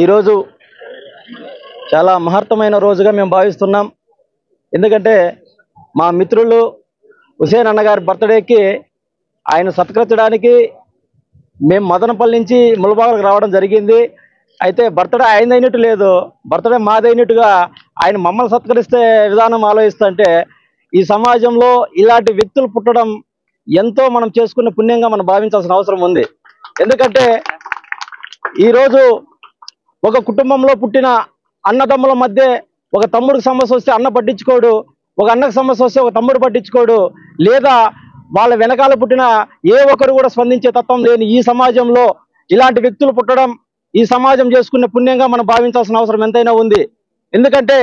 ఈరోజు చాలా మహత్తరమైన రోజుగా మేము భావిస్తున్నాం. ఎందుకంటే మా మిత్రులు హుసేన్ అన్నగారి బర్త్డేకి ఆయన సత్కరించడానికి మేము మదనపల్లి నుంచి ములబాగులకు రావడం జరిగింది. అయితే బర్త్డే ఆయనదైనట్టు లేదు, బర్త్డే మాదైనట్టుగా ఆయన మమ్మల్ని సత్కరిస్తే విధానం ఆలోచిస్తుంటే ఈ సమాజంలో ఇలాంటి వ్యక్తులు పుట్టడం ఎంతో మనం చేసుకున్న పుణ్యంగా మనం భావించాల్సిన అవసరం ఉంది. ఎందుకంటే ఈరోజు ఒక కుటుంబంలో పుట్టిన అన్నదమ్ముల మధ్య ఒక తమ్ముడికి సమస్య వస్తే అన్న పట్టించుకోడు, ఒక అన్నకు సమస్య వస్తే ఒక తమ్ముడు పట్టించుకోడు, లేదా వాళ్ళ వెనకాల పుట్టిన ఏ ఒక్కరు కూడా స్పందించే తత్వం లేని ఈ సమాజంలో ఇలాంటి వ్యక్తులు పుట్టడం ఈ సమాజం చేసుకునే పుణ్యంగా మనం భావించాల్సిన అవసరం ఎంతైనా ఉంది. ఎందుకంటే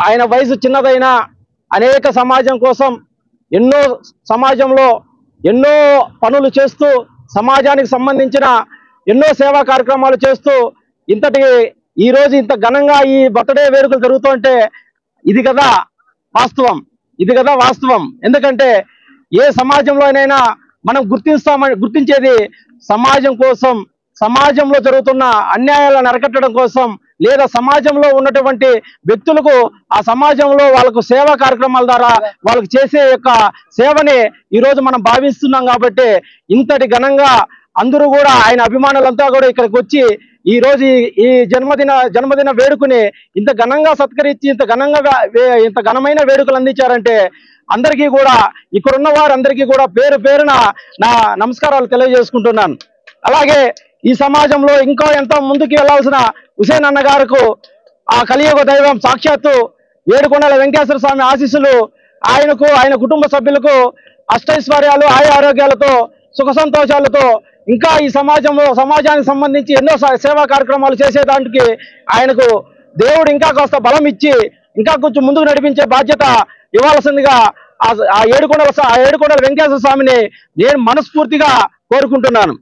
ఆయన వయసు చిన్నదైనా అనేక సమాజం కోసం సమాజంలో ఎన్నో పనులు చేస్తూ సమాజానికి సంబంధించిన ఎన్నో సేవా కార్యక్రమాలు చేస్తూ ఈరోజు ఇంత ఘనంగా ఈ బర్త్డే వేడుకలు జరుగుతుంటే ఇది కదా వాస్తవం. ఎందుకంటే ఏ సమాజంలోనైనా మనం గుర్తించేది సమాజం కోసం, సమాజంలో జరుగుతున్న అన్యాయాలను అరికట్టడం కోసం, లేదా సమాజంలో ఉన్నటువంటి వ్యక్తులకు ఆ సమాజంలో వాళ్ళకు సేవా కార్యక్రమాల ద్వారా వాళ్ళకు చేసే యొక్క సేవని ఈరోజు మనం భావిస్తున్నాం. కాబట్టి ఇంతటి ఘనంగా అందరూ కూడా ఆయన అభిమానులంతా కూడా ఇక్కడికి వచ్చి ఈ రోజు ఈ జన్మదిన వేడుకని ఇంత ఘనంగా సత్కరించి ఇంత ఘనమైన వేడుకలు అందించారంటే అందరికీ కూడా ఇక్కడున్న వారందరికీ కూడా పేరు పేరున నా నమస్కారాలు తెలియజేసుకుంటున్నాను. అలాగే ఈ సమాజంలో ఇంకా ఎంతో ముందుకు వెళ్లాల్సిన హుసేన్ అన్న గారికి ఆ కలియుగ దైవం సాక్షాత్తు ఏడుకొండల వెంకటేశ్వర స్వామి ఆశీస్సులు ఆయనకు, ఆయన కుటుంబ సభ్యులకు అష్టైశ్వర్యాలు, ఆరోగ్యాలతో, సుఖ సంతోషాలతో ఇంకా ఈ సమాజానికి సంబంధించి ఎన్నో సేవా కార్యక్రమాలు చేసేదానికి ఆయనకు దేవుడు ఇంకా కాస్త బలం ఇచ్చి ఇంకా కొంచెం ముందుకు నడిపించే బాధ్యత ఇవ్వాల్సిందిగా ఆ ఏడుకొండల వెంకటేశ్వర స్వామిని నేను మనస్ఫూర్తిగా కోరుకుంటున్నాను.